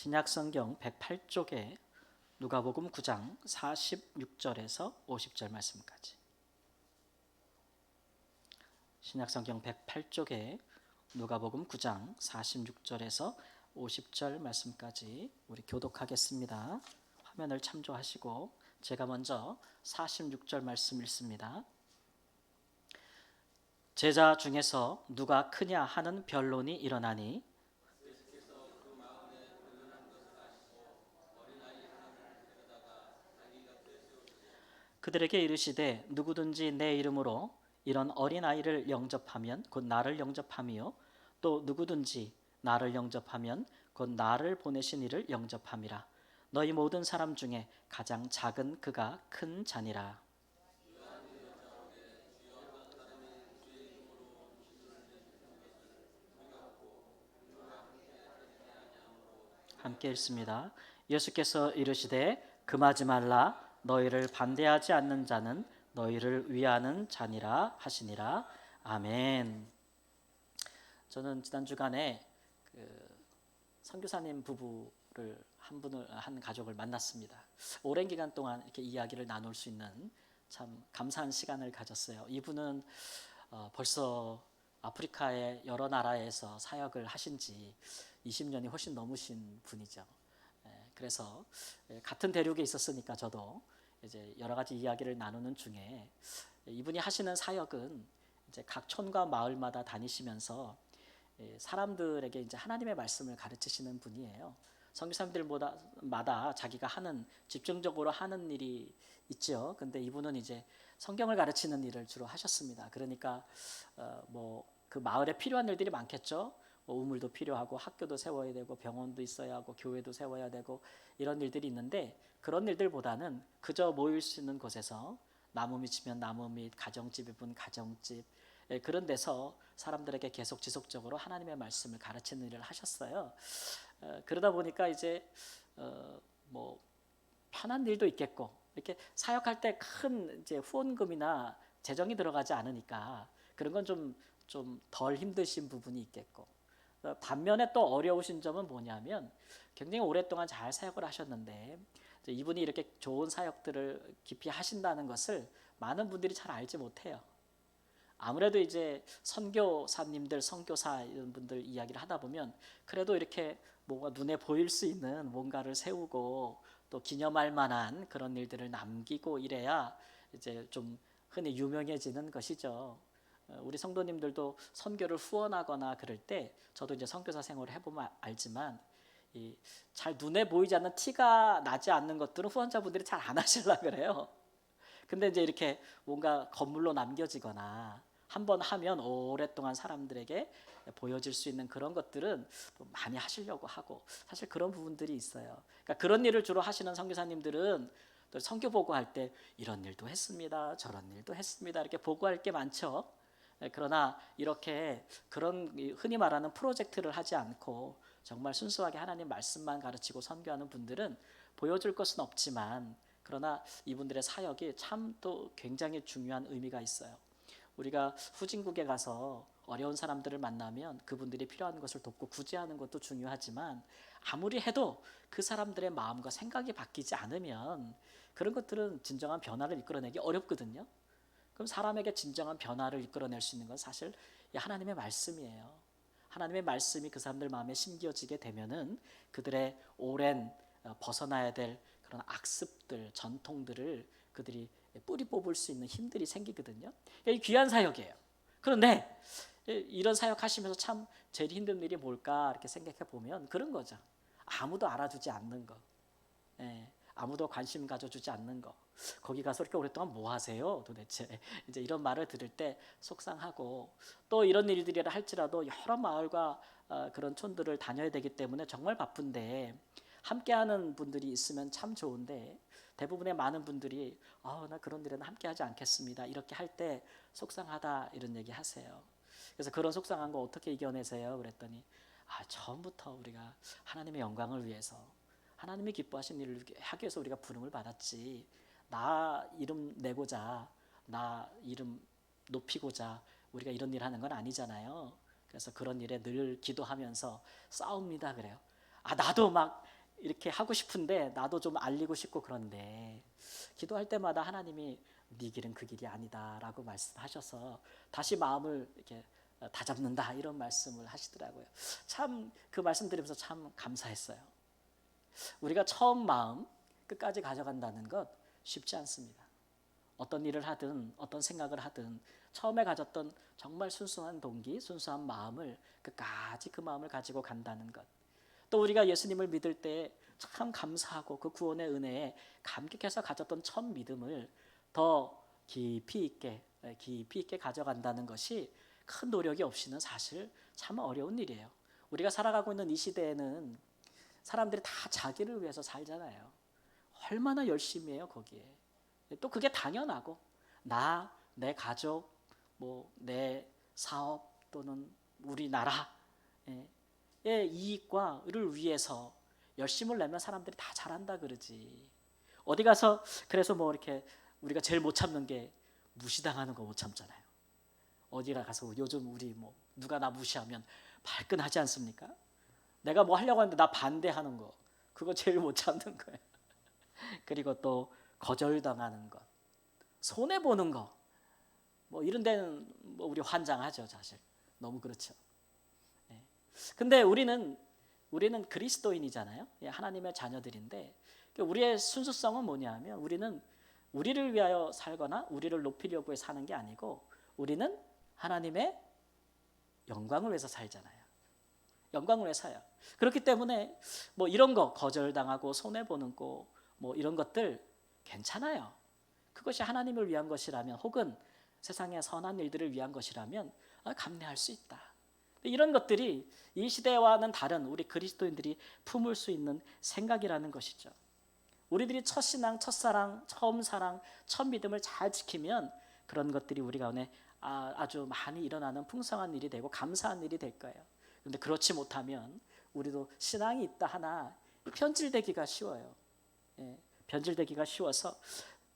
신약성경 108쪽에 누가복음 9장 46절에서 50절 말씀까지. 신약성경 108쪽에 누가복음 9장 46절에서 50절 말씀까지 우리 교독하겠습니다. 화면을 참조하시고 제가 먼저 46절 말씀 읽습니다. 제자 중에서 누가 크냐 하는 변론이 일어나니 그들에게 이르시되 누구든지 내 이름으로 이런 어린아이를 영접하면 곧 나를 영접함이요 또 누구든지 나를 영접하면 곧 나를 보내신 이를 영접함이라. 너희 모든 사람 중에 가장 작은 그가 큰 자니라. 함께 읽습니다. 예수께서 이르시되 금하지 말라. 너희를 반대하지 않는 자는 너희를 위하는 자니라 하시니라. 아멘. 저는 지난 주간에 선교사님 부부를 한 가족을 만났습니다. 오랜 기간 동안 이렇게 이야기를 나눌 수 있는 참 감사한 시간을 가졌어요. 이분은 벌써 아프리카의 여러 나라에서 사역을 하신 지 20년이 훨씬 넘으신 분이죠. 그래서 같은 대륙에 있었으니까 저도 이제 여러 가지 이야기를 나누는 중에 이분이 하시는 사역은 이제 각 촌과 마을마다 다니시면서 사람들에게 이제 하나님의 말씀을 가르치시는 분이에요. 선교사님들마다 자기가 하는 집중적으로 하는 일이 있죠. 근데 이분은 이제 성경을 가르치는 일을 주로 하셨습니다. 그러니까 뭐 그 마을에 필요한 일들이 많겠죠. 뭐 우물도 필요하고 학교도 세워야 되고 병원도 있어야 하고 교회도 세워야 되고 이런 일들이 있는데 그런 일들보다는 그저 모일 수 있는 곳에서 나무 밑이면 나무 밑, 가정집이면 가정집 그런 데서 사람들에게 계속 지속적으로 하나님의 말씀을 가르치는 일을 하셨어요. 그러다 보니까 이제 뭐 편한 일도 있겠고 이렇게 사역할 때 큰 이제 후원금이나 재정이 들어가지 않으니까 그런 건 좀 덜 힘드신 부분이 있겠고 반면에 또 어려우신 점은 뭐냐면 굉장히 오랫동안 잘 사역을 하셨는데 이분이 이렇게 좋은 사역들을 깊이 하신다는 것을 많은 분들이 잘 알지 못해요. 아무래도 이제 선교사님들, 선교사 이런 분들 이야기를 하다 보면 그래도 이렇게 뭔가 눈에 보일 수 있는 뭔가를 세우고 또 기념할 만한 그런 일들을 남기고 이래야 이제 좀 흔히 유명해지는 것이죠. 우리 성도님들도 선교를 후원하거나 그럴 때 저도 이제 선교사 생활을 해보면 알지만 잘 눈에 보이지 않는 티가 나지 않는 것들은 후원자분들이 잘 안 하시려고 그래요. 근데 이제 이렇게 뭔가 건물로 남겨지거나 한번 하면 오랫동안 사람들에게 보여질 수 있는 그런 것들은 많이 하시려고 하고 사실 그런 부분들이 있어요. 그러니까 그런 일을 주로 하시는 선교사님들은 또 선교 보고할 때 이런 일도 했습니다. 저런 일도 했습니다. 이렇게 보고할 게 많죠. 그러나 이렇게 그런 흔히 말하는 프로젝트를 하지 않고 정말 순수하게 하나님 말씀만 가르치고 선교하는 분들은 보여줄 것은 없지만 그러나 이분들의 사역이 참 또 굉장히 중요한 의미가 있어요. 우리가 후진국에 가서 어려운 사람들을 만나면 그분들이 필요한 것을 돕고 구제하는 것도 중요하지만 아무리 해도 그 사람들의 마음과 생각이 바뀌지 않으면 그런 것들은 진정한 변화를 이끌어내기 어렵거든요. 그럼 사람에게 진정한 변화를 이끌어낼 수 있는 건 사실 하나님의 말씀이에요. 하나님의 말씀이 그 사람들 마음에 심겨지게 되면은 그들의 오랜 벗어나야 될 그런 악습들, 전통들을 그들이 뿌리 뽑을 수 있는 힘들이 생기거든요. 이 귀한 사역이에요. 그런데 이런 사역하시면서 참 제일 힘든 일이 뭘까 이렇게 생각해 보면 그런 거죠. 아무도 알아주지 않는 거. 아무도 관심 가져주지 않는 거. 거기 가서 이렇게 오랫동안 뭐 하세요 도대체 이제 이런 말을 들을 때 속상하고 또 이런 일들이라 할지라도 여러 마을과 그런 촌들을 다녀야 되기 때문에 정말 바쁜데 함께하는 분들이 있으면 참 좋은데 대부분의 많은 분들이 나 그런 일에는 함께하지 않겠습니다 이렇게 할 때 속상하다 이런 얘기 하세요. 그래서 그런 속상한 거 어떻게 이겨내세요 그랬더니 처음부터 우리가 하나님의 영광을 위해서 하나님이 기뻐하신 일을 하기 위해서 우리가 부름을 받았지 나 이름 내고자 나 이름 높이고자 우리가 이런 일 하는 건 아니잖아요. 그래서 그런 일에 늘 기도하면서 싸웁니다 그래요. 나도 막 이렇게 하고 싶은데 나도 좀 알리고 싶고 그런데 기도할 때마다 하나님이 네 길은 그 길이 아니다라고 말씀하셔서 다시 마음을 이렇게 다잡는다 이런 말씀을 하시더라고요. 참 그 말씀 드리면서 참 감사했어요. 우리가 처음 마음 끝까지 가져간다는 것 쉽지 않습니다. 어떤 일을 하든 어떤 생각을 하든 처음에 가졌던 정말 순수한 동기, 순수한 마음을 끝까지 그 마음을 가지고 간다는 것. 또 우리가 예수님을 믿을 때 참 감사하고 그 구원의 은혜에 감격해서 가졌던 첫 믿음을 더 깊이 있게 가져간다는 것이 큰 노력이 없이는 사실 참 어려운 일이에요. 우리가 살아가고 있는 이 시대에는 사람들이 다 자기를 위해서 살잖아요. 얼마나 열심히 해요 거기에. 또 그게 당연하고 내 가족, 내 사업 또는 우리나라의 이익과를 위해서 열심을 내면 사람들이 다 잘한다 그러지. 어디 가서 그래서 이렇게 우리가 제일 못 참는 게 무시당하는 거 못 참잖아요. 어디 가서 요즘 우리 누가 나 무시하면 발끈하지 않습니까? 내가 하려고 하는데 나 반대하는 거 그거 제일 못 참는 거예요. 그리고 또 거절당하는 것, 손해 보는 거, 이런 데는 우리 환장하죠 사실. 너무 그렇죠. 근데 우리는 그리스도인이잖아요. 하나님의 자녀들인데 우리의 순수성은 뭐냐면 우리는 우리를 위하여 살거나 우리를 높이려고 사는 게 아니고 우리는 하나님의 영광을 위해서 살잖아요. 영광을 위해서 살아요. 그렇기 때문에 이런 거 거절당하고 손해보는 거 이런 것들 괜찮아요. 그것이 하나님을 위한 것이라면 혹은 세상의 선한 일들을 위한 것이라면 감내할 수 있다. 이런 것들이 이 시대와는 다른 우리 그리스도인들이 품을 수 있는 생각이라는 것이죠. 우리들이 첫 신앙, 첫 사랑, 처음 사랑, 첫 믿음을 잘 지키면 그런 것들이 우리 가운데 아주 많이 일어나는 풍성한 일이 되고 감사한 일이 될 거예요. 그런데 그렇지 못하면 우리도 신앙이 있다 하나 변질되기가 쉬워요. 변질되기가 쉬워서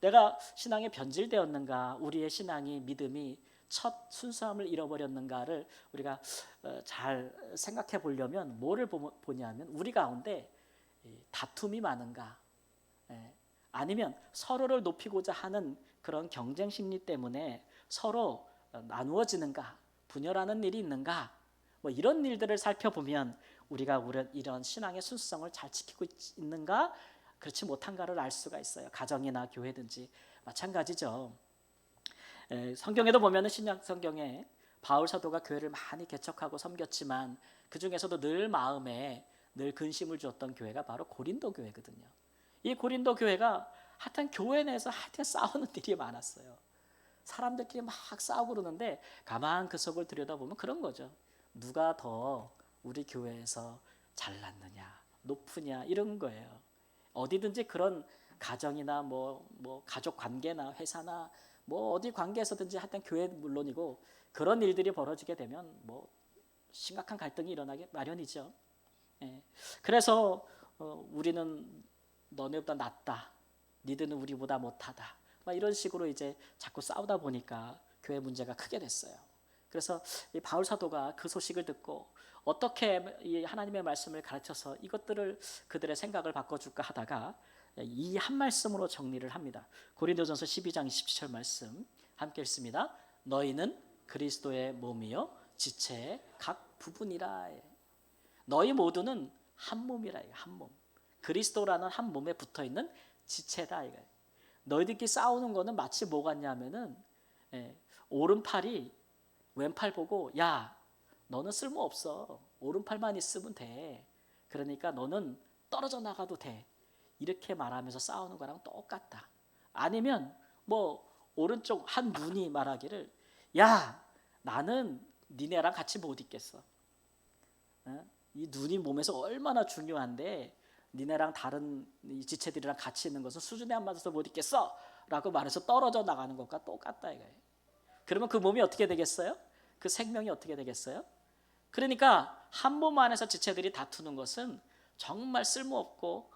내가 신앙에 변질되었는가, 우리의 신앙이 믿음이 첫 순수함을 잃어버렸는가를 우리가 잘 생각해 보려면 뭐를 보냐면 우리 가운데 다툼이 많은가, 아니면 서로를 높이고자 하는 그런 경쟁 심리 때문에 서로 나누어지는가, 분열하는 일이 있는가, 이런 일들을 살펴보면 우리가 이런 신앙의 순수성을 잘 지키고 있는가 그렇지 못한가를 알 수가 있어요. 가정이나 교회든지 마찬가지죠. 성경에도 보면 신약 성경에 바울 사도가 교회를 많이 개척하고 섬겼지만 그 중에서도 늘 마음에 늘 근심을 주었던 교회가 바로 고린도 교회거든요. 이 고린도 교회가 하여튼 교회 내에서 싸우는 일이 많았어요. 사람들끼리 막 싸우고 그러는데 가만 그 속을 들여다보면 그런 거죠. 누가 더 우리 교회에서 잘났느냐, 높으냐 이런 거예요. 어디든지 그런 가정이나 가족 관계나 회사나 어디 관계에서든지 하여튼 교회 물론이고 그런 일들이 벌어지게 되면 심각한 갈등이 일어나기 마련이죠. 그래서 우리는 너네보다 낫다, 니들은 우리보다 못하다, 이런 식으로 이제 자꾸 싸우다 보니까 교회 문제가 크게 됐어요. 그래서 이 바울 사도가 그 소식을 듣고 어떻게 이 하나님의 말씀을 가르쳐서 이것들을 그들의 생각을 바꿔줄까 하다가 이 한 말씀으로 정리를 합니다. 고린도전서 12장 27절 말씀 함께 읽습니다. 너희는 그리스도의 몸이요 지체의 각 부분이라. 너희 모두는 한 몸이라. 한 몸. 그리스도라는 한 몸에 붙어있는 지체다. 너희들끼리 싸우는 거는 마치 뭐 같냐면은 오른팔이 왼팔 보고 야 너는 쓸모없어. 오른팔만 있으면 돼. 그러니까 너는 떨어져 나가도 돼. 이렇게 말하면서 싸우는 거랑 똑같다. 아니면 오른쪽 한 눈이 말하기를 야 나는 니네랑 같이 못 있겠어. 이 눈이 몸에서 얼마나 중요한데 니네랑 다른 이 지체들이랑 같이 있는 것은 수준에 안 맞아서 못 있겠어 라고 말해서 떨어져 나가는 것과 똑같다 이거예요. 그러면 그 몸이 어떻게 되겠어요? 그 생명이 어떻게 되겠어요? 그러니까 한 몸 안에서 지체들이 다투는 것은 정말 쓸모없고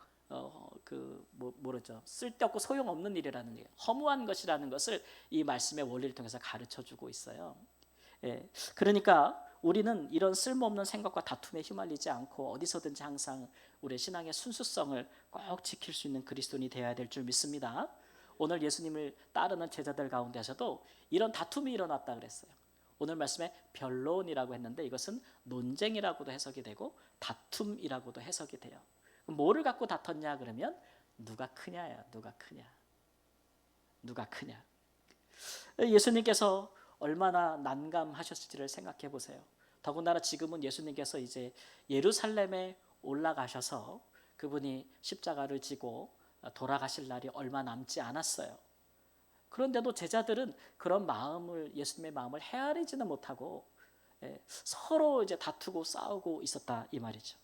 뭐죠? 쓸데없고 소용없는 일이라는 게 허무한 것이라는 것을 이 말씀의 원리를 통해서 가르쳐주고 있어요. 그러니까 우리는 이런 쓸모없는 생각과 다툼에 휘말리지 않고 어디서든지 항상 우리의 신앙의 순수성을 꼭 지킬 수 있는 그리스도인이 되어야 될 줄 믿습니다. 오늘 예수님을 따르는 제자들 가운데서도 이런 다툼이 일어났다 그랬어요. 오늘 말씀에 변론이라고 했는데 이것은 논쟁이라고도 해석이 되고 다툼이라고도 해석이 돼요. 뭐를 갖고 다퉜냐 그러면 누가 크냐야. 누가 크냐. 예수님께서 얼마나 난감하셨을지를 생각해 보세요. 더군다나 지금은 예수님께서 이제 예루살렘에 올라가셔서 그분이 십자가를 지고 돌아가실 날이 얼마 남지 않았어요. 그런데도 제자들은 그런 마음을, 예수님의 마음을 헤아리지는 못하고 서로 이제 다투고 싸우고 있었다 이 말이죠.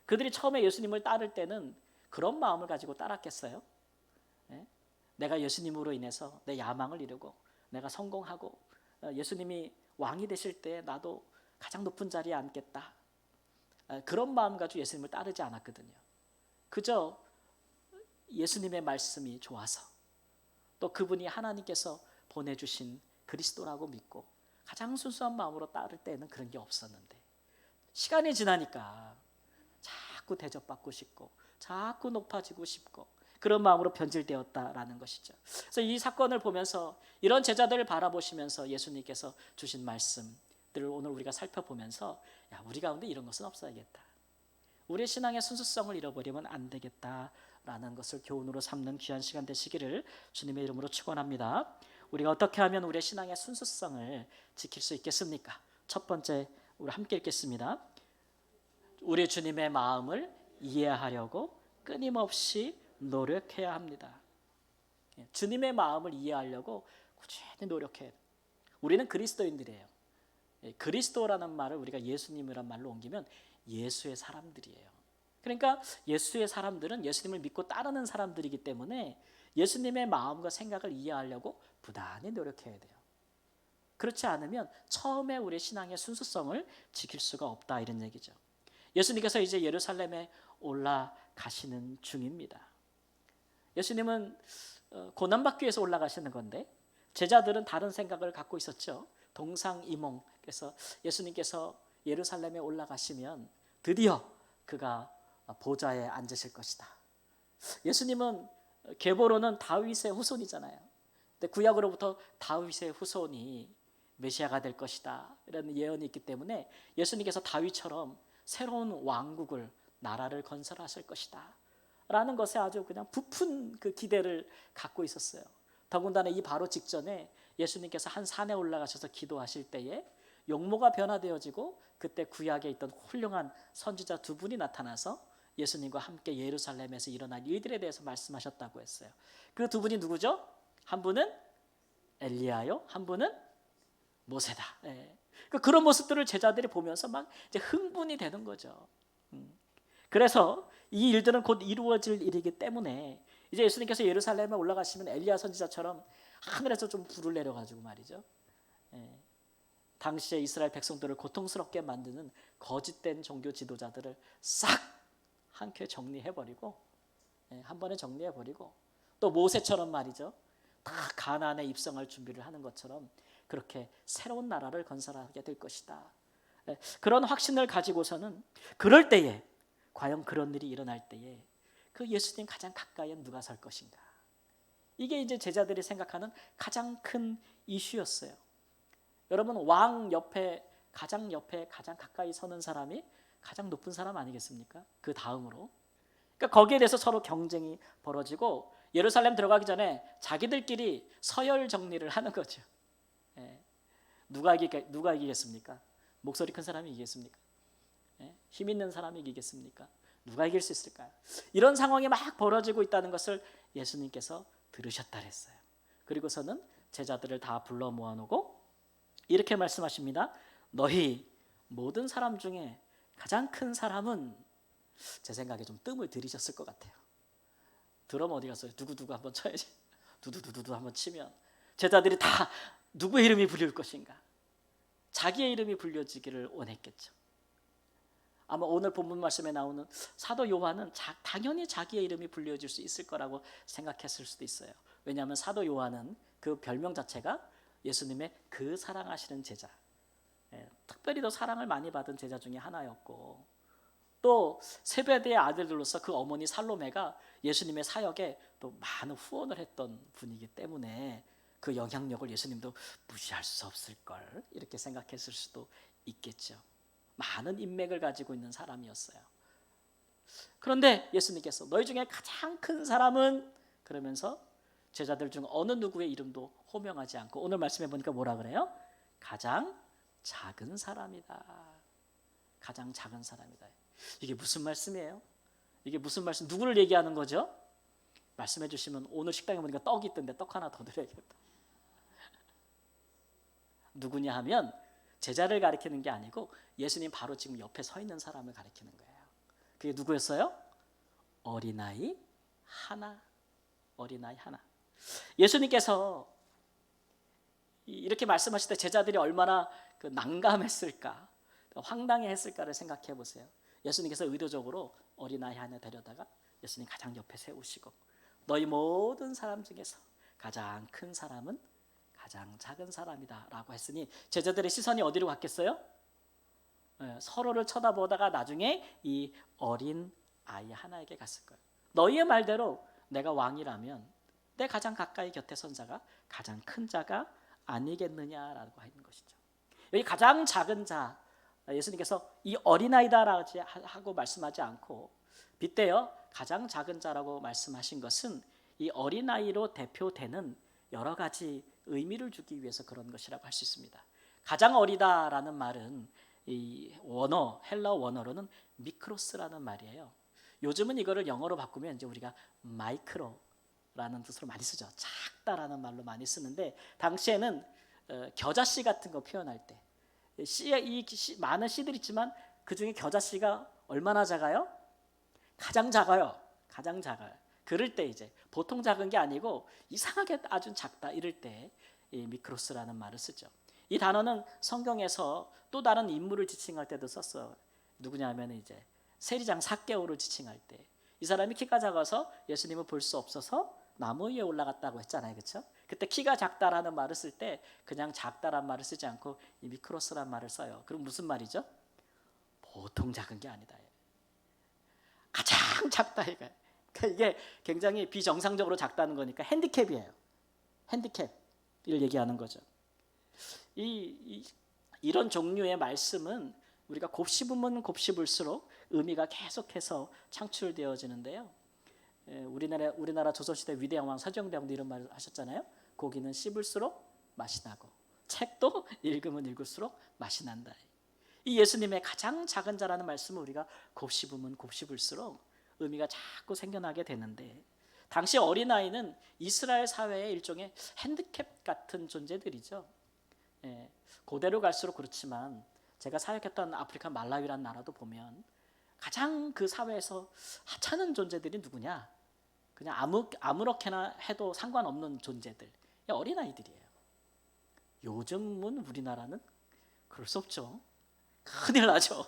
그들이 처음에 예수님을 따를 때는 그런 마음을 가지고 따랐겠어요? 내가 예수님으로 인해서 내 야망을 이루고 내가 성공하고 예수님이 왕이 되실 때 나도 가장 높은 자리에 앉겠다. 그런 마음 가지고 예수님을 따르지 않았거든요. 그저 예수님의 말씀이 좋아서 또 그분이 하나님께서 보내주신 그리스도라고 믿고 가장 순수한 마음으로 따를 때는 그런 게 없었는데 시간이 지나니까 자꾸 대접받고 싶고 자꾸 높아지고 싶고 그런 마음으로 변질되었다라는 것이죠. 그래서 이 사건을 보면서 이런 제자들을 바라보시면서 예수님께서 주신 말씀들을 오늘 우리가 살펴보면서 야, 우리 가운데 이런 것은 없어야겠다. 우리의 신앙의 순수성을 잃어버리면 안 되겠다라는 것을 교훈으로 삼는 귀한 시간 되시기를 주님의 이름으로 축원합니다. 우리가 어떻게 하면 우리의 신앙의 순수성을 지킬 수 있겠습니까? 첫 번째, 우리 함께 읽겠습니다. 우리 주님의 마음을 이해하려고 끊임없이 노력해야 합니다. 주님의 마음을 이해하려고 꾸준히 노력해야 돼요. 우리는 그리스도인들이에요. 그리스도라는 말을 우리가 예수님이란 말로 옮기면 예수의 사람들이에요. 그러니까 예수의 사람들은 예수님을 믿고 따르는 사람들이기 때문에 예수님의 마음과 생각을 이해하려고 부단히 노력해야 돼요. 그렇지 않으면 처음에 우리의 신앙의 순수성을 지킬 수가 없다 이런 얘기죠. 예수님께서 이제 예루살렘에 올라가시는 중입니다. 예수님은 고난받기 위해서 올라가시는 건데 제자들은 다른 생각을 갖고 있었죠. 동상이몽. 그래서 예수님께서 예루살렘에 올라가시면 드디어 그가 보좌에 앉으실 것이다. 예수님은 계보로는 다윗의 후손이잖아요. 근데 구약으로부터 다윗의 후손이 메시아가 될 것이다 이런 예언이 있기 때문에 예수님께서 다윗처럼 새로운 왕국을, 나라를 건설하실 것이다 라는 것에 아주 그냥 부푼 그 기대를 갖고 있었어요. 더군다나 이 바로 직전에 예수님께서 한 산에 올라가셔서 기도하실 때에 용모가 변화되어지고 그때 구약에 있던 훌륭한 선지자 두 분이 나타나서 예수님과 함께 예루살렘에서 일어난 일들에 대해서 말씀하셨다고 했어요. 그 두 분이 누구죠? 한 분은 엘리야요, 한 분은 모세다. 그런 모습들을 제자들이 보면서 막 이제 흥분이 되는 거죠. 그래서 이 일들은 곧 이루어질 일이기 때문에 이제 예수님께서 예루살렘에 올라가시면 엘리야 선지자처럼 하늘에서 좀 불을 내려가지고 말이죠. 당시에 이스라엘 백성들을 고통스럽게 만드는 거짓된 종교 지도자들을 싹 한 큐에 정리해버리고 한 번에 정리해버리고 또 모세처럼 말이죠. 다 가나안에 입성할 준비를 하는 것처럼 그렇게 새로운 나라를 건설하게 될 것이다. 그런 확신을 가지고서는 그럴 때에 과연 그런 일이 일어날 때에 그 예수님 가장 가까이에 누가 설 것인가. 이게 이제 제자들이 생각하는 가장 큰 이슈였어요. 여러분 왕 옆에 가장 가까이 서는 사람이 가장 높은 사람 아니겠습니까? 그 다음으로. 그러니까 거기에 대해서 서로 경쟁이 벌어지고 예루살렘 들어가기 전에 자기들끼리 서열 정리를 하는 거죠. 누가 이기겠습니까? 목소리 큰 사람이 이기겠습니까? 힘 있는 사람이 이기겠습니까? 누가 이길 수 있을까요? 이런 상황이 막 벌어지고 있다는 것을 예수님께서 들으셨다 그랬어요. 그리고서는 제자들을 다 불러 모아놓고 이렇게 말씀하십니다. 너희 모든 사람 중에 가장 큰 사람은 제 생각에 좀 뜸을 들이셨을 것 같아요. 드럼 어디 갔어요? 두구두구 한번 쳐야지. 두두두두 한번 치면 제자들이 다 누구의 이름이 불릴 것인가? 자기의 이름이 불려지기를 원했겠죠. 아마 오늘 본문 말씀에 나오는 사도 요한은 당연히 자기의 이름이 불려질 수 있을 거라고 생각했을 수도 있어요. 왜냐하면 사도 요한은 그 별명 자체가 예수님의 그 사랑하시는 제자, 특별히 더 사랑을 많이 받은 제자 중에 하나였고, 또 세베대의 아들들로서 그 어머니 살로메가 예수님의 사역에 또 많은 후원을 했던 분이기 때문에 그 영향력을 예수님도 무시할 수 없을 걸, 이렇게 생각했을 수도 있겠죠. 많은 인맥을 가지고 있는 사람이었어요. 그런데 예수님께서 너희 중에 가장 큰 사람은, 그러면서 제자들 중 어느 누구의 이름도 호명하지 않고, 오늘 말씀해 보니까 뭐라 그래요? 가장 작은 사람이다. 가장 작은 사람이다. 이게 무슨 말씀이에요? 이게 무슨 말씀? 누구를 얘기하는 거죠? 말씀해 주시면 오늘 식당에 보니까 떡이 있던데 떡 하나 더 드려야겠다. 누구냐 하면 제자를 가리키는 게 아니고 예수님 바로 지금 옆에 서 있는 사람을 가리키는 거예요. 그게 누구였어요? 어린아이 하나. 어린아이 하나. 예수님께서 이렇게 말씀하실 때 제자들이 얼마나 난감했을까, 황당해했을까를 생각해 보세요. 예수님께서 의도적으로 어린아이 하나 데려다가 예수님 가장 옆에 세우시고, 너희 모든 사람 중에서 가장 큰 사람은 가장 작은 사람이다 라고 했으니 제자들의 시선이 어디로 갔겠어요? 서로를 쳐다보다가 나중에 이 어린 아이 하나에게 갔을 거예요. 너희의 말대로 내가 왕이라면 내 가장 가까이 곁에 선 자가 가장 큰 자가 아니겠느냐라고 하는 것이죠. 여기 가장 작은 자, 예수님께서 이 어린아이다라고 하고 말씀하지 않고 빗대어 가장 작은 자라고 말씀하신 것은 이 어린아이로 대표되는 여러 가지 의미를 주기 위해서 그런 것이라고 할 수 있습니다. 가장 어리다라는 말은 이 원어, 헬라어 원어로는 미크로스라는 말이에요. 요즘은 이거를 영어로 바꾸면 이제 우리가 마이크로라는 뜻으로 많이 쓰죠. 작다라는 말로 많이 쓰는데, 당시에는 겨자씨 같은 거 표현할 때 많은 씨들이 있지만 그 중에 겨자씨가 얼마나 작아요? 가장 작아요. 가장 작아요. 그럴 때 이제 보통 작은 게 아니고 이상하게 아주 작다, 이럴 때 이 미크로스라는 말을 쓰죠. 이 단어는 성경에서 또 다른 인물을 지칭할 때도 썼어요. 누구냐면 이제 세리장 삭개오를 지칭할 때 이 사람이 키가 작아서 예수님을 볼 수 없어서 나무 위에 올라갔다고 했잖아요, 그렇죠? 그때 키가 작다라는 말을 쓸 때 그냥 작다란 말을 쓰지 않고 이 미크로스란 말을 써요. 그럼 무슨 말이죠? 보통 작은 게 아니다. 가장 작다 이거예요. 그러니까 이게 굉장히 비정상적으로 작다는 거니까 핸디캡이에요. 핸디캡을 얘기하는 거죠. 이런 종류의 말씀은 우리가 곱씹으면 곱씹을수록 의미가 계속해서 창출되어지는데요. 우리나라 조선시대 위대한 왕 서정대왕도 이런 말을 하셨잖아요. 고기는 씹을수록 맛이 나고 책도 읽으면 읽을수록 맛이 난다. 이 예수님의 가장 작은 자라는 말씀을 우리가 곱씹으면 곱씹을수록 의미가 자꾸 생겨나게 되는데, 당시 어린아이는 이스라엘 사회의 일종의 핸디캡 같은 존재들이죠. 고대로 갈수록 그렇지만 제가 사역했던 아프리카 말라위라는 나라도 보면 가장 그 사회에서 하찮은 존재들이 누구냐? 그냥 아무렇게나 해도 상관없는 존재들, 어린아이들이에요. 요즘은 우리나라는 그럴 수 없죠. 큰일 나죠.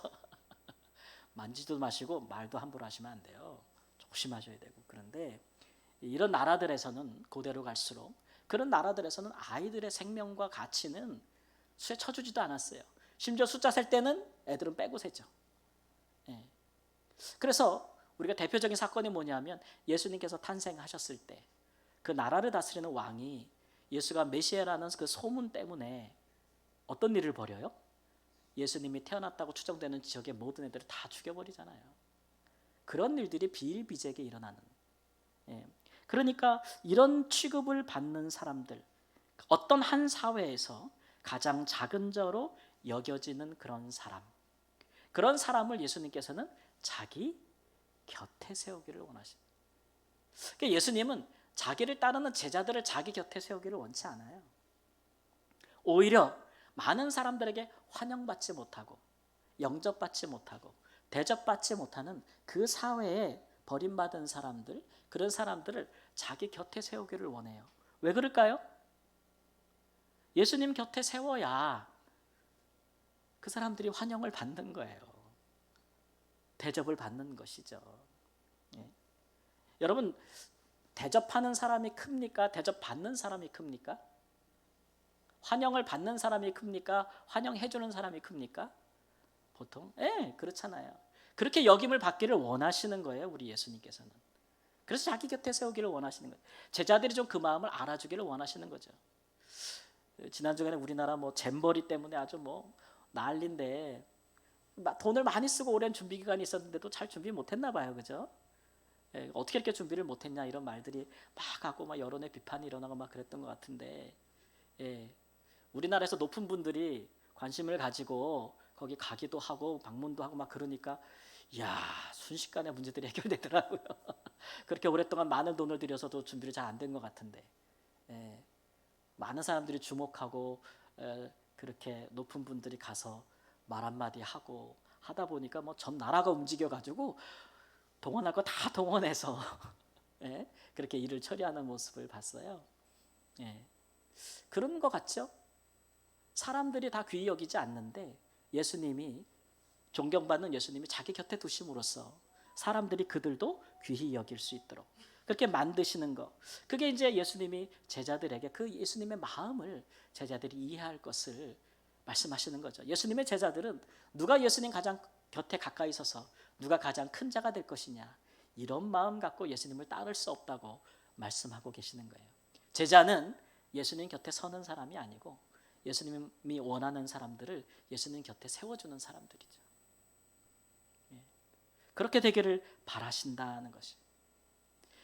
만지도 마시고 말도 함부로 하시면 안 돼요. 조심하셔야 되고. 그런데 이런 나라들에서는, 고대로 갈수록 그런 나라들에서는 아이들의 생명과 가치는 수에 쳐주지도 않았어요. 심지어 숫자 셀 때는 애들은 빼고 세죠. 그래서 우리가 대표적인 사건이 뭐냐면, 예수님께서 탄생하셨을 때 그 나라를 다스리는 왕이 예수가 메시아라는 그 소문 때문에 어떤 일을 벌여요? 예수님이 태어났다고 추정되는 지역의 모든 애들을 다 죽여버리잖아요. 그런 일들이 비일비재하게 일어나는. 그러니까 이런 취급을 받는 사람들, 어떤 한 사회에서 가장 작은 자로 여겨지는 그런 사람을 예수님께서는 자기 곁에 세우기를 원하십니다. 그러니까 예수님은 자기를 따르는 제자들을 자기 곁에 세우기를 원치 않아요. 오히려 많은 사람들에게 환영받지 못하고 영접받지 못하고 대접받지 못하는 그 사회에 버림받은 사람들, 그런 사람들을 자기 곁에 세우기를 원해요. 왜 그럴까요? 예수님 곁에 세워야 그 사람들이 환영을 받는 거예요. 대접을 받는 것이죠. 여러분, 대접하는 사람이 큽니까? 대접받는 사람이 큽니까? 환영을 받는 사람이 큽니까? 환영해 주는 사람이 큽니까? 보통 그렇잖아요. 그렇게 여김을 받기를 원하시는 거예요, 우리 예수님께서는. 그래서 자기 곁에 세우기를 원하시는 거예요. 제자들이 좀 그 마음을 알아주기를 원하시는 거죠. 지난 주간에 우리나라 뭐 잼버리 때문에 아주 뭐 난리인데 돈을 많이 쓰고 오랜 준비 기간이 있었는데도 잘 준비 못했나 봐요, 그죠? 어떻게 이렇게 준비를 못했냐 이런 말들이 막 하고 막 여론의 비판이 일어나고 막 그랬던 것 같은데, 우리나라에서 높은 분들이 관심을 가지고 거기 가기도 하고 방문도 하고 막 그러니까 이야, 순식간에 문제들이 해결되더라고요. 그렇게 오랫동안 많은 돈을 들여서도 준비를 잘 안 된 것 같은데, 많은 사람들이 주목하고 그렇게 높은 분들이 가서 말 한마디 하고 하다 보니까 뭐 전 나라가 움직여가지고 동원할 거 다 동원해서 그렇게 일을 처리하는 모습을 봤어요. 그런 것 같죠? 사람들이 다 귀히 여기지 않는데 예수님이, 존경받는 예수님이 자기 곁에 두심으로써 사람들이 그들도 귀히 여길 수 있도록 그렇게 만드시는 것, 그게 이제 예수님이 제자들에게 그 예수님의 마음을 제자들이 이해할 것을 말씀하시는 거죠. 예수님의 제자들은 누가 예수님 가장 곁에 가까이 서서 누가 가장 큰 자가 될 것이냐, 이런 마음 갖고 예수님을 따를 수 없다고 말씀하고 계시는 거예요. 제자는 예수님 곁에 서는 사람이 아니고 예수님이 원하는 사람들을 예수님 곁에 세워주는 사람들이죠. 그렇게 되기를 바라신다는 것이,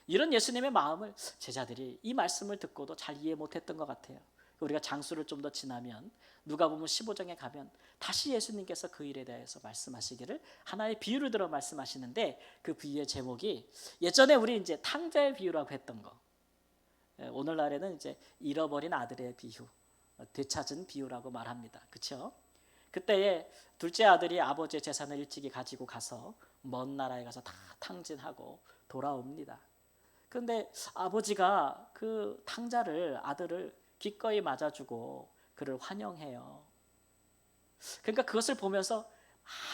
이런 예수님의 마음을 제자들이 이 말씀을 듣고도 잘 이해 못했던 것 같아요. 우리가 장수를 좀 더 지나면 누가복음 15장에 가면 다시 예수님께서 그 일에 대해서 말씀하시기를 하나의 비유를 들어 말씀하시는데, 그 비유의 제목이 예전에 우리 이제 탕자의 비유라고 했던 거, 오늘날에는 이제 잃어버린 아들의 비유, 되찾은 비유라고 말합니다. 그렇죠? 그때에 둘째 아들이 아버지의 재산을 일찍이 가지고 가서 먼 나라에 가서 다 탕진하고 돌아옵니다. 그런데 아버지가 그 탕자를, 아들을 기꺼이 맞아주고 그를 환영해요. 그러니까 그것을 보면서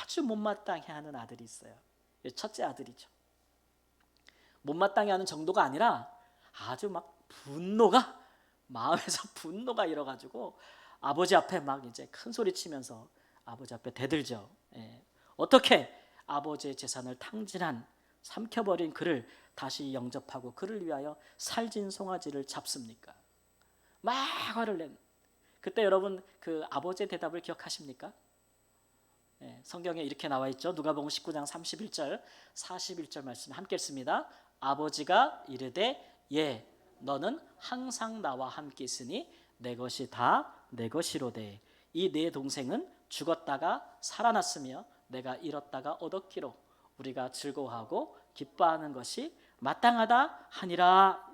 아주 못마땅해 하는 아들이 있어요. 첫째 아들이죠. 못마땅해 하는 정도가 아니라 아주 막 분노가, 마음에서 분노가 일어가지고 아버지 앞에 막 이제 큰 소리 치면서 아버지 앞에 대들죠. 어떻게 아버지의 재산을 탕진한, 삼켜버린 그를 다시 영접하고 그를 위하여 살진 송아지를 잡습니까? 막 화를 낸. 그때 여러분 그 아버지의 대답을 기억하십니까? 성경에 이렇게 나와 있죠. 누가복음 19장 31절 41절 말씀 함께 읽습니다. 아버지가 이르되 예, 너는 항상 나와 함께 있으니 내 것이 다 내 것이로되 이 내 동생은 죽었다가 살아났으며 내가 잃었다가 얻었기로 우리가 즐거워하고 기뻐하는 것이 마땅하다 하니라.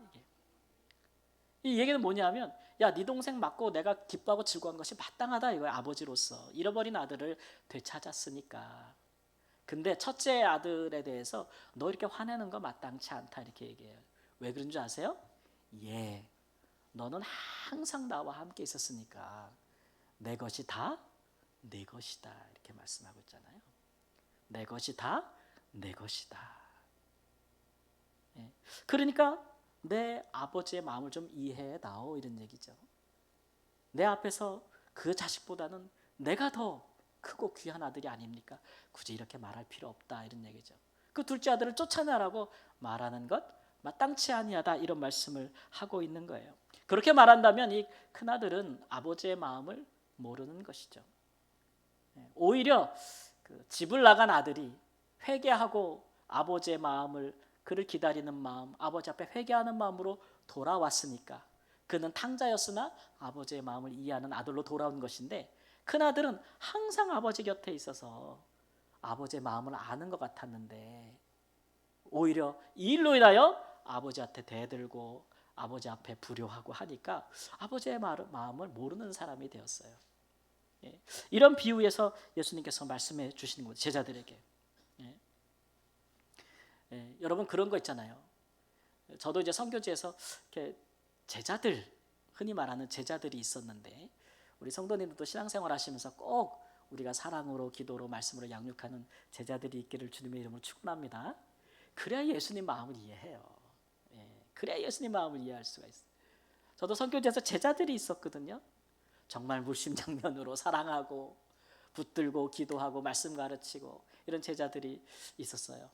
이 얘기는 뭐냐면, 야, 네 동생 맞고 내가 기뻐하고 즐거워한 것이 마땅하다 이거야. 아버지로서 잃어버린 아들을 되찾았으니까. 근데 첫째 아들에 대해서 너 이렇게 화내는 거 마땅치 않다 이렇게 얘기해요. 왜 그런 줄 아세요? 예, 너는 항상 나와 함께 있었으니까 내 것이 다 내 것이다 이렇게 말씀하고 있잖아요. 내 것이 다 내 것이다. 그러니까 내 아버지의 마음을 좀 이해해다오 이런 얘기죠. 내 앞에서 그 자식보다는 내가 더 크고 귀한 아들이 아닙니까? 굳이 이렇게 말할 필요 없다 이런 얘기죠. 그 둘째 아들을 쫓아내라고 말하는 것 마땅치 아니하다 이런 말씀을 하고 있는 거예요. 그렇게 말한다면 이 큰아들은 아버지의 마음을 모르는 것이죠. 오히려 그 집을 나간 아들이 회개하고 아버지의 마음을, 그를 기다리는 마음, 아버지 앞에 회개하는 마음으로 돌아왔으니까 그는 탕자였으나 아버지의 마음을 이해하는 아들로 돌아온 것인데, 큰아들은 항상 아버지 곁에 있어서 아버지의 마음을 아는 것 같았는데 오히려 이 일로 인하여 아버지한테 대들고 아버지 앞에 불효하고 하니까 아버지의 마음을 모르는 사람이 되었어요. 이런 비유에서 예수님께서 말씀해 주시는 거죠, 제자들에게. 여러분 그런 거 있잖아요. 저도 이제 선교지에서 이렇게 제자들, 흔히 말하는 제자들이 있었는데, 우리 성도님들도 신앙생활 하시면서 꼭 우리가 사랑으로, 기도로, 말씀으로 양육하는 제자들이 있기를 주님의 이름으로 축원합니다. 그래야 예수님 마음을 이해해요. 그래야 예수님 마음을 이해할 수가 있어요. 저도 선교지에서 제자들이 있었거든요. 정말 물심장면으로 사랑하고 붙들고 기도하고 말씀 가르치고 이런 제자들이 있었어요.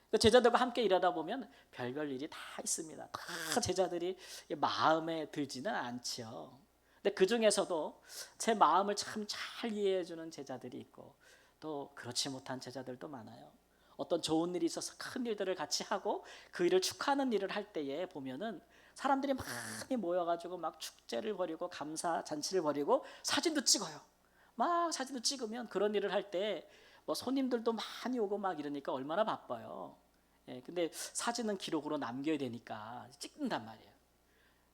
그 제자들과 함께 일하다 보면 별별 일이 다 있습니다. 다 제자들이 마음에 들지는 않죠. 근데 그 중에서도 제 마음을 참 잘 이해해 주는 제자들이 있고 또 그렇지 못한 제자들도 많아요. 어떤 좋은 일이 있어서 큰 일들을 같이 하고 그 일을 축하하는 일을 할 때에 보면은 사람들이 많이 모여가지고 막 축제를 벌이고 감사 잔치를 벌이고 사진도 찍어요. 막 사진도 찍으면 그런 일을 할 때 뭐 손님들도 많이 오고 막 이러니까 얼마나 바빠요. 예, 근데 사진은 기록으로 남겨야 되니까 찍는단 말이에요.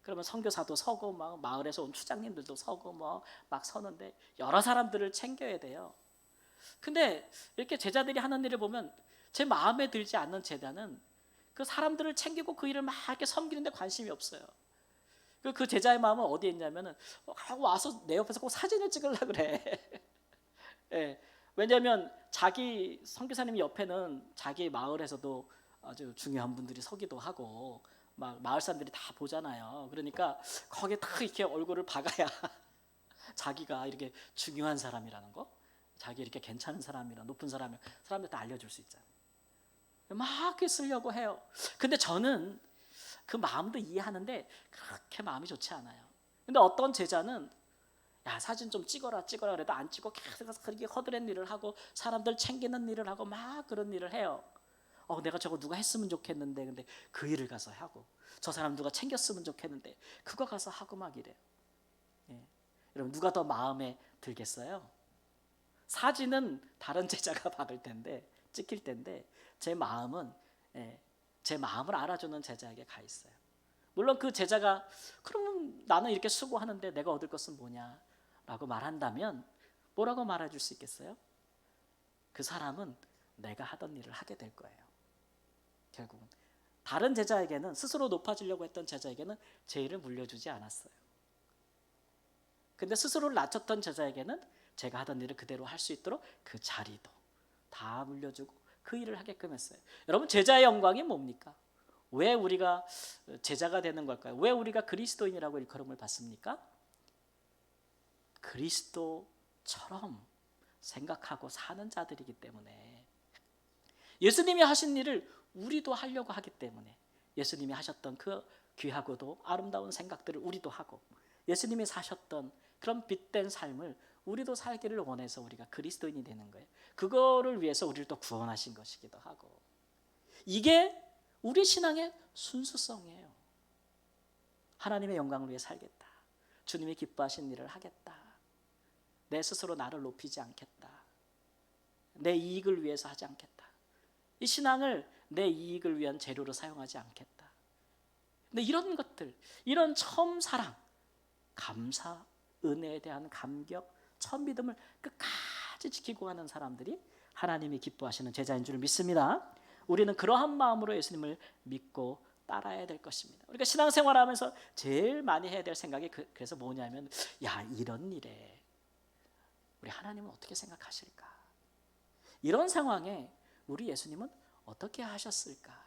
그러면 선교사도 서고 막 마을에서 온 추장님들도 서고 뭐 막 서는데 여러 사람들을 챙겨야 돼요. 근데 이렇게 제자들이 하는 일을 보면 제 마음에 들지 않는 제자는 그 사람들을 챙기고 그 일을 막 이렇게 섬기는데 관심이 없어요. 그 제자의 마음은 어디에 있냐면은 와서 내 옆에서 꼭 사진을 찍으려고 그래. 예. 왜냐하면 자기 선교사님 옆에는 자기 마을에서도 아주 중요한 분들이 서기도 하고 막 마을 사람들이 다 보잖아요. 그러니까 거기에 딱 이렇게 얼굴을 박아야 자기가 이렇게 중요한 사람이라는 거, 자기 이렇게 괜찮은 사람이라 높은 사람이 사람들 다 알려줄 수 있잖아요. 막 이렇게 쓰려고 해요. 근데 저는 그 마음도 이해하는데 그렇게 마음이 좋지 않아요. 근데 어떤 제자는 야 사진 좀 찍어라 그래도 안 찍고 계속 그렇게 허드렛 일을 하고 사람들 챙기는 일을 하고 막 그런 일을 해요. 내가 저거 누가 했으면 좋겠는데 근데 그 일을 가서 하고 저 사람 누가 챙겼으면 좋겠는데 그거 가서 하고 막 이래요. 예. 여러분 누가 더 마음에 들겠어요? 사진은 다른 제자가 박을 텐데 찍힐 텐데 제 마음은 제 마음을 알아주는 제자에게 가 있어요. 물론 그 제자가 그러면 나는 이렇게 수고하는데 내가 얻을 것은 뭐냐 라고 말한다면 뭐라고 말해줄 수 있겠어요? 그 사람은 내가 하던 일을 하게 될 거예요. 결국은 다른 제자에게는 스스로 높아지려고 했던 제자에게는 제 일을 물려주지 않았어요. 근데 스스로를 낮췄던 제자에게는 제가 하던 일을 그대로 할 수 있도록 그 자리도 다 물려주고 그 일을 하게끔 했어요. 여러분 제자의 영광이 뭡니까? 왜 우리가 제자가 되는 걸까요? 왜 우리가 그리스도인이라고 일컬음을 받습니까? 그리스도처럼 생각하고 사는 자들이기 때문에 예수님이 하신 일을 우리도 하려고 하기 때문에 예수님이 하셨던 그 귀하고도 아름다운 생각들을 우리도 하고 예수님이 사셨던 그런 빛된 삶을 우리도 살기를 원해서 우리가 그리스도인이 되는 거예요. 그거를 위해서 우리를 또 구원하신 것이기도 하고 이게 우리 신앙의 순수성이에요. 하나님의 영광을 위해 살겠다. 주님이 기뻐하신 일을 하겠다. 내 스스로 나를 높이지 않겠다. 내 이익을 위해서 하지 않겠다. 이 신앙을 내 이익을 위한 재료로 사용하지 않겠다. 근데 이런 것들, 이런 처음 사랑, 감사, 은혜에 대한 감격, 처음 믿음을 끝까지 지키고 가는 사람들이 하나님이 기뻐하시는 제자인 줄 믿습니다. 우리는 그러한 마음으로 예수님을 믿고 따라야 될 것입니다. 우리가 신앙생활하면서 제일 많이 해야 될 생각이 그래서 뭐냐면 야 이런 일에 우리 하나님은 어떻게 생각하실까? 이런 상황에 우리 예수님은 어떻게 하셨을까?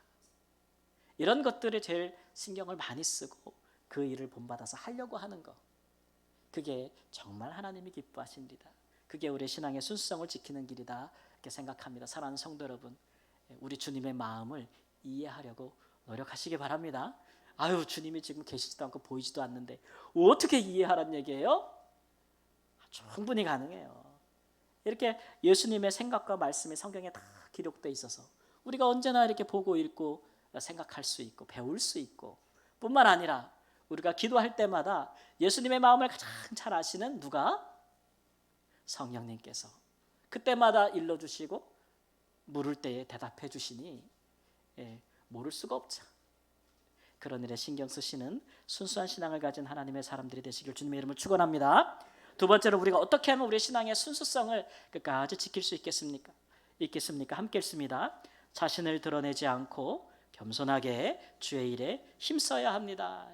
이런 것들에 제일 신경을 많이 쓰고 그 일을 본받아서 하려고 하는 것. 그게 정말 하나님이 기뻐하십니다. 그게 우리 신앙의 순수성을 지키는 길이다 이렇게 생각합니다. 사랑하는 성도 여러분, 우리 주님의 마음을 이해하려고 노력하시기 바랍니다. 아유 주님이 지금 계시지도 않고 보이지도 않는데 어떻게 이해하란 얘기예요? 충분히 가능해요. 이렇게 예수님의 생각과 말씀이 성경에 다 기록되어 있어서 우리가 언제나 이렇게 보고 읽고 생각할 수 있고 배울 수 있고 뿐만 아니라 우리가 기도할 때마다 예수님의 마음을 가장 잘 아시는 누가? 성령님께서 그때마다 일러주시고 물을 때에 대답해 주시니 모를 수가 없죠. 그런 일에 신경 쓰시는 순수한 신앙을 가진 하나님의 사람들이 되시길 주님의 이름으로 축원합니다. 두 번째로 우리가 어떻게 하면 우리의 신앙의 순수성을 끝까지 지킬 수 있겠습니까? 함께 읽습니다. 자신을 드러내지 않고 겸손하게 주의 일에 힘써야 합니다.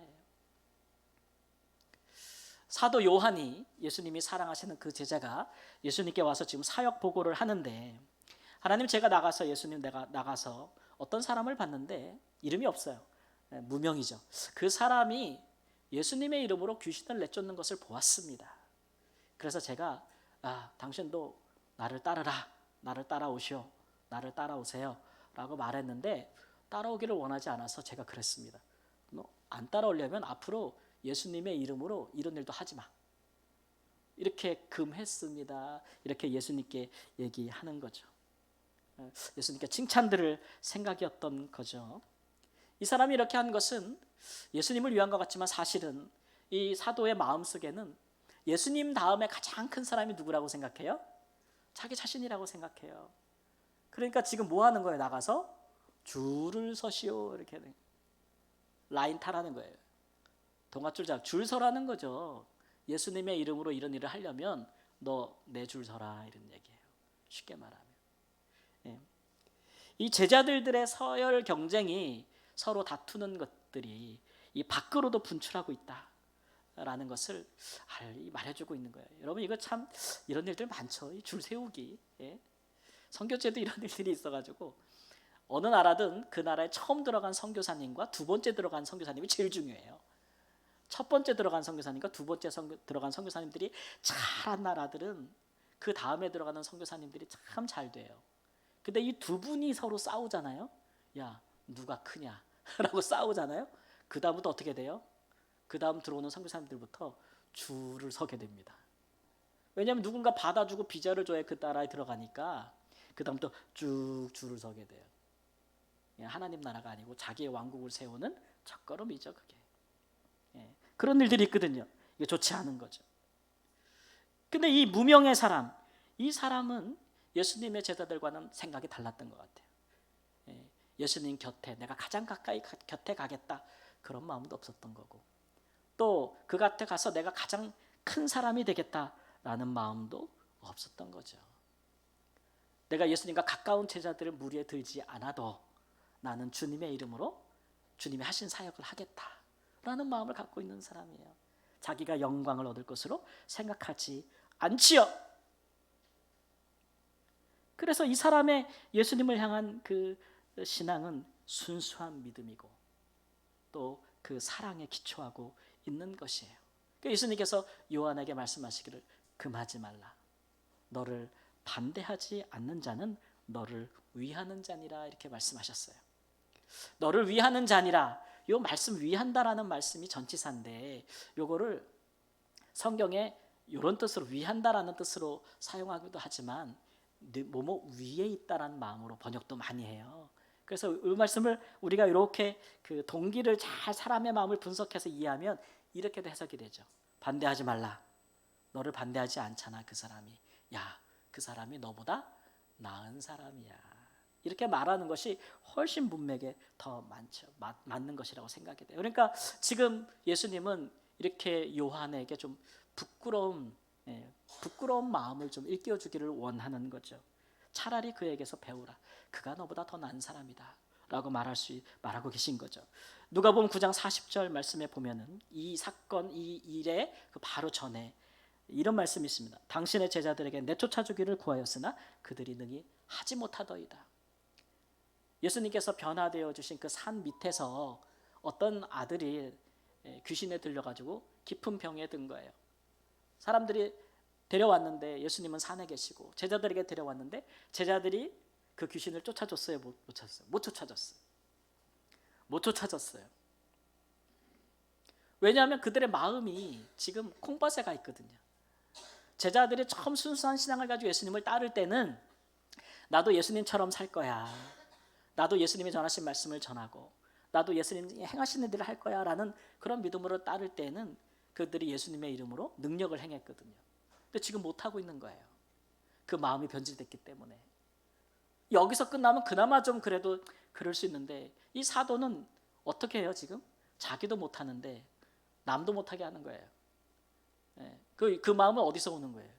사도 요한이 예수님이 사랑하시는 그 제자가 예수님께 와서 지금 사역 보고를 하는데 하나님 제가 나가서 예수님 내가 나가서 어떤 사람을 봤는데 이름이 없어요. 무명이죠. 그 사람이 예수님의 이름으로 귀신을 내쫓는 것을 보았습니다. 그래서 제가 당신도 나를 따르라, 나를 따라오시오, 나를 따라오세요 라고 말했는데 따라오기를 원하지 않아서 제가 그랬습니다. 너 안 따라오려면 앞으로 예수님의 이름으로 이런 일도 하지 마. 이렇게 금했습니다. 이렇게 예수님께 얘기하는 거죠. 예수님께 칭찬들을 생각이었던 거죠. 이 사람이 이렇게 한 것은 예수님을 위한 것 같지만 사실은 이 사도의 마음속에는 예수님 다음에 가장 큰 사람이 누구라고 생각해요? 자기 자신이라고 생각해요. 그러니까 지금 뭐 하는 거예요? 나가서 줄을 서시오 이렇게 라인 타라는 거예요. 동아줄 잡 줄 서라는 거죠. 예수님의 이름으로 이런 일을 하려면 너 내 줄 서라 이런 얘기예요. 쉽게 말하면. 예. 이 제자들의 서열 경쟁이 서로 다투는 것들이 이 밖으로도 분출하고 있다라는 것을 말해주고 있는 거예요. 여러분 이거 참 이런 일들 많죠. 이 줄 세우기. 예. 선교제도 이런 일들이 있어가지고 어느 나라든 그 나라에 처음 들어간 선교사님과 두 번째 들어간 선교사님이 제일 중요해요. 첫 번째 들어간 선교사님과 두 번째 들어간 선교사님들이 잘한 나라들은 그 다음에 들어가는 선교사님들이 참 잘 돼요. 근데 이 두 분이 서로 싸우잖아요. 야 누가 크냐 라고 싸우잖아요. 그 다음부터 어떻게 돼요? 그 다음 들어오는 선교사님들부터 줄을 서게 됩니다. 왜냐하면 누군가 받아주고 비자를 줘야 그 나라에 들어가니까 그 다음부터 쭉 줄을 서게 돼요. 하나님 나라가 아니고 자기의 왕국을 세우는 첫걸음이죠 그게. 그런 일들이 있거든요. 이게 좋지 않은 거죠. 근데 이 무명의 사람, 이 사람은 예수님의 제자들과는 생각이 달랐던 것 같아요. 예수님 곁에 내가 가장 가까이 곁에 가겠다 그런 마음도 없었던 거고 또 그 곁에 가서 내가 가장 큰 사람이 되겠다라는 마음도 없었던 거죠. 내가 예수님과 가까운 제자들을 무리에 들지 않아도 나는 주님의 이름으로 주님이 하신 사역을 하겠다라는 마음을 갖고 있는 사람이에요. 자기가 영광을 얻을 것으로 생각하지 않지요. 그래서 이 사람의 예수님을 향한 그 신앙은 순수한 믿음이고 또 그 사랑에 기초하고 있는 것이에요. 예수님께서 요한에게 말씀하시기를 금하지 말라. 너를 반대하지 않는 자는 너를 위하는 자니라 이렇게 말씀하셨어요. 너를 위하는 자니라. 요 말씀 위한다라는 말씀이 전치사인데 요거를 성경에 이런 뜻으로 위한다라는 뜻으로 사용하기도 하지만 뭐뭐 위에 있다라는 마음으로 번역도 많이 해요. 그래서 이 말씀을 우리가 이렇게 그 동기를 잘 사람의 마음을 분석해서 이해하면 이렇게도 해석이 되죠. 반대하지 말라. 너를 반대하지 않잖아 그 사람이. 야, 그 사람이 너보다 나은 사람이야. 이렇게 말하는 것이 훨씬 문맥에 더 많죠. 맞는 것이라고 생각이 돼요. 그러니까 지금 예수님은 이렇게 요한에게 좀 부끄러운 마음을 좀 일깨워주기를 원하는 거죠. 차라리 그에게서 배우라. 그가 너보다 더 나은 사람이다 라고 말하고 계신 거죠. 누가복음 9장 40절 말씀에 보면은 이 사건 이 일의 그 바로 전에 이런 말씀이 있습니다. 당신의 제자들에게 내쫓아주기를 구하였으나 그들이 능히 하지 못하더이다. 예수님께서 변화되어 주신 그 산 밑에서 어떤 아들이 귀신에 들려가지고 깊은 병에 든 거예요. 사람들이 데려왔는데 예수님은 산에 계시고 제자들에게 데려왔는데 제자들이 그 귀신을 쫓아줬어요? 못 쫓았어요? 못 쫓아줬어요. 왜냐하면 그들의 마음이 지금 콩밭에 가 있거든요. 제자들이 처음 순수한 신앙을 가지고 예수님을 따를 때는 나도 예수님처럼 살 거야. 나도 예수님이 전하신 말씀을 전하고 나도 예수님이 행하신 일들을 할 거야 라는 그런 믿음으로 따를 때는 그들이 예수님의 이름으로 능력을 행했거든요. 근데 지금 못하고 있는 거예요. 그 마음이 변질됐기 때문에. 여기서 끝나면 그나마 좀 그래도 그럴 수 있는데 이 사도는 어떻게 해요 지금? 자기도 못하는데 남도 못하게 하는 거예요. 그 마음은 어디서 오는 거예요?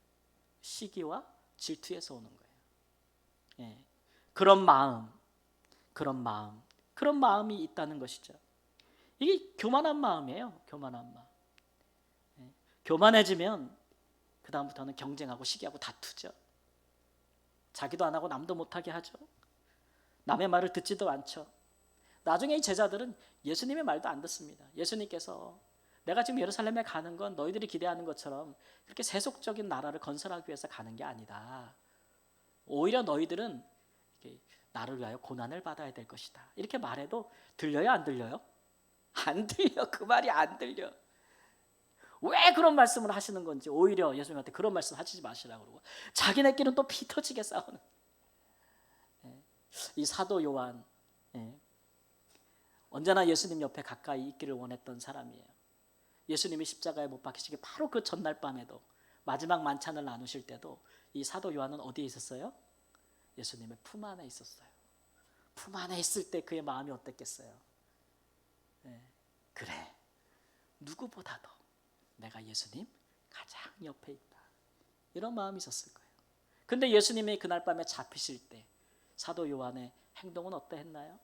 시기와 질투에서 오는 거예요. 그런 마음이 있다는 것이죠. 이게 교만한 마음이에요. 교만한 마음. 교만해지면 그 다음부터는 경쟁하고 시기하고 다투죠. 자기도 안 하고 남도 못하게 하죠. 남의 말을 듣지도 않죠. 나중에 이 제자들은 예수님의 말도 안 듣습니다. 예수님께서 내가 지금 예루살렘에 가는 건 너희들이 기대하는 것처럼 그렇게 세속적인 나라를 건설하기 위해서 가는 게 아니다. 오히려 너희들은 나를 위하여 고난을 받아야 될 것이다. 이렇게 말해도 들려요, 안 들려요? 안 들려. 그 말이 안 들려. 왜 그런 말씀을 하시는 건지 오히려 예수님한테 그런 말씀 하시지 마시라고 그러고 자기네끼리는 또 피 터지게 싸우는. 이 사도 요한, 언제나 예수님 옆에 가까이 있기를 원했던 사람이에요. 예수님이 십자가에 못 박히시기 바로 그 전날 밤에도 마지막 만찬을 나누실 때도 이 사도 요한은 어디에 있었어요? 예수님의 품 안에 있었어요. 품 안에 있을 때 그의 마음이 어땠겠어요? 그래, 누구보다도 내가 예수님 가장 옆에 있다. 이런 마음이 있었을 거예요. 근데 예수님이 그날 밤에 잡히실 때 사도 요한의 행동은 어떠했나요?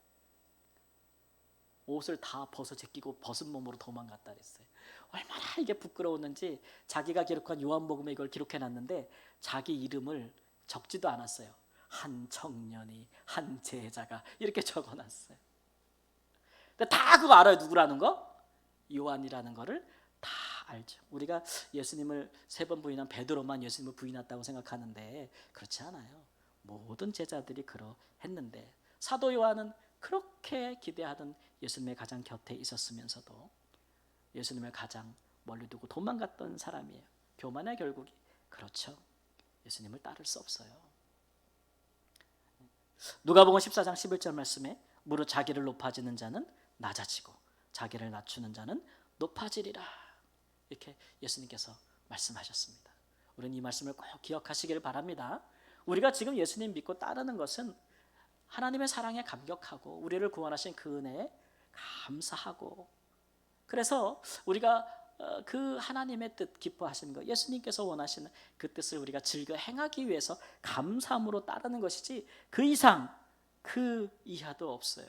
옷을 다 벗어 제끼고 벗은 몸으로 도망갔다 그랬어요. 얼마나 이게 부끄러웠는지 자기가 기록한 요한복음에 이걸 기록해놨는데 자기 이름을 적지도 않았어요. 한 청년이, 한 제자가 이렇게 적어놨어요. 근데 다 그거 알아요. 누구라는 거? 요한이라는 거를 다 알죠. 우리가 예수님을 3번 부인한 베드로만 예수님을 부인했다고 생각하는데 그렇지 않아요. 모든 제자들이 그러했는데 사도 요한은 그렇게 기대하던 예수님의 가장 곁에 있었으면서도 예수님을 가장 멀리 두고 도망갔던 사람이에요. 교만의 결국이 그렇죠. 예수님을 따를 수 없어요. 누가복음 14장 11절 말씀에 무릇 자기를 높아지는 자는 낮아지고 자기를 낮추는 자는 높아지리라. 이렇게 예수님께서 말씀하셨습니다. 우리는 이 말씀을 꼭 기억하시기를 바랍니다. 우리가 지금 예수님 믿고 따르는 것은 하나님의 사랑에 감격하고 우리를 구원하신 그 은혜에 감사하고, 그래서 우리가 그 하나님의 뜻 기뻐하시는 것, 예수님께서 원하시는 그 뜻을 우리가 즐겨 행하기 위해서 감사함으로 따르는 것이지 그 이상 그 이하도 없어요.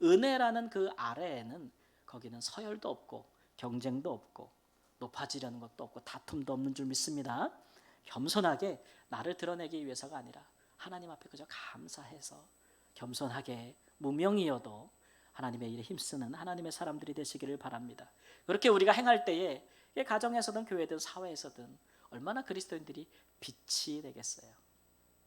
은혜라는 그 아래에는 거기는 서열도 없고 경쟁도 없고 높아지려는 것도 없고 다툼도 없는 줄 믿습니다. 겸손하게 나를 드러내기 위해서가 아니라 하나님 앞에 그저 감사해서 겸손하게 무명이어도 하나님의 일에 힘쓰는 하나님의 사람들이 되시기를 바랍니다. 그렇게 우리가 행할 때에 가정에서든 교회든 사회에서든 얼마나 그리스도인들이 빛이 되겠어요.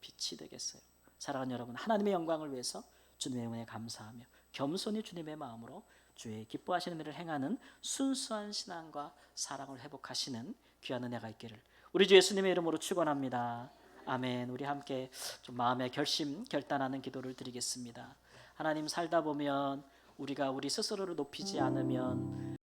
빛이 되겠어요. 사랑하는 여러분, 하나님의 영광을 위해서 주님의 은혜에 감사하며 겸손히 주님의 마음으로 주의 기뻐하시는 일을 행하는 순수한 신앙과 사랑을 회복하시는 귀한 은혜가 있기를 우리 주 예수님의 이름으로 축원합니다. 아멘. 우리 함께 좀 마음의 결단하는 기도를 드리겠습니다. 하나님, 살다 보면 우리가 우리 스스로를 높이지 않으면